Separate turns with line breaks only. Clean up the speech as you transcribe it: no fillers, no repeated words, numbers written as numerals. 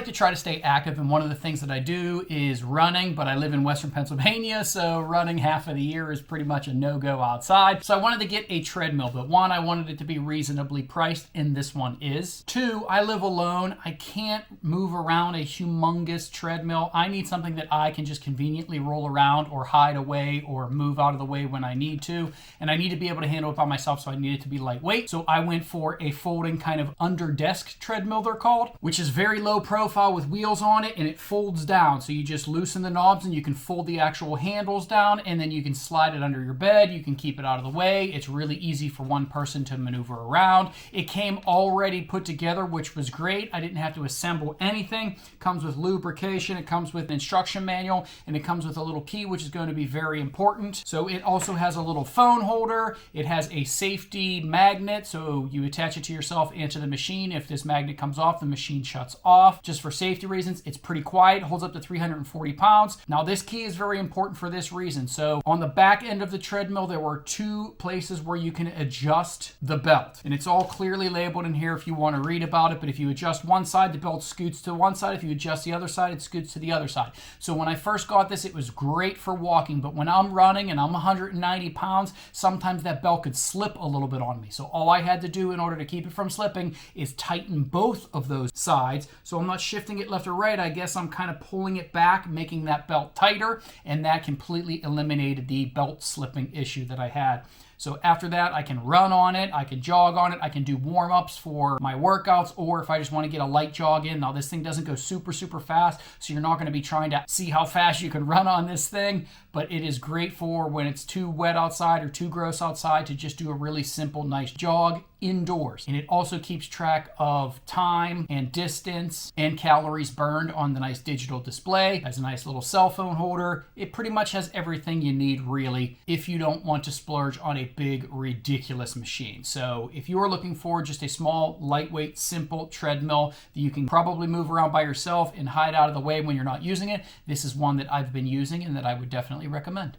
like to try to stay active, and one of the things that I do is running, but I live in Western Pennsylvania, so running half of the year is pretty much a no-go outside. So I wanted to get a treadmill, but one, I wanted it to be reasonably priced, and this one is. Two, I live alone. I can't move around a humongous treadmill. I need something that I can just conveniently roll around or hide away or move out of the way when I need to, and I need to be able to handle it by myself, so I need it to be lightweight. So I went for a folding kind of under desk treadmill, they're called, which is very low profile with wheels on it, and it folds down. So you just loosen the knobs and you can fold the actual handles down, and then you can slide it under your bed. You can keep it out of the way. It's really easy for one person to maneuver around. It came already put together, which was great. I didn't have to assemble anything. It comes with lubrication, it comes with an instruction manual, and it comes with a little key, which is going to be very important. So it also has a little phone holder. It has a safety magnet, so you attach it to yourself and to the machine. If this magnet comes off, the machine shuts off. Just for safety reasons, it's pretty quiet, holds up to 340 pounds. Now this key is very important for this reason. So on the back end of the treadmill, there were two places where you can adjust the belt, and it's all clearly labeled in here if you want to read about it. But if you adjust one side, the belt scoots to one side. If you adjust the other side, it scoots to the other side. So when I first got this, it was great for walking, but when I'm running and I'm 190 pounds, sometimes that belt could slip a little bit on me. So all I had to do in order to keep it from slipping is tighten both of those sides. So I'm not shifting it left or right. I guess I'm kind of pulling it back, making that belt tighter, and that completely eliminated the belt slipping issue that I had. So after that, I can run on it, I can jog on it, I can do warm-ups for my workouts, or if I just want to get a light jog in. Now this thing doesn't go super fast, so you're not going to be trying to see how fast you can run on this thing, but it is great for when it's too wet outside or too gross outside to just do a really simple, nice jog indoors. And it also keeps track of time and distance and calories burned on the nice digital display. It has a nice little cell phone holder. It pretty much has everything you need, really, if you don't want to splurge on a big, ridiculous machine. So if you are looking for just a small, lightweight, simple treadmill that you can probably move around by yourself and hide out of the way when you're not using it, this is one that I've been using and that I would definitely recommend.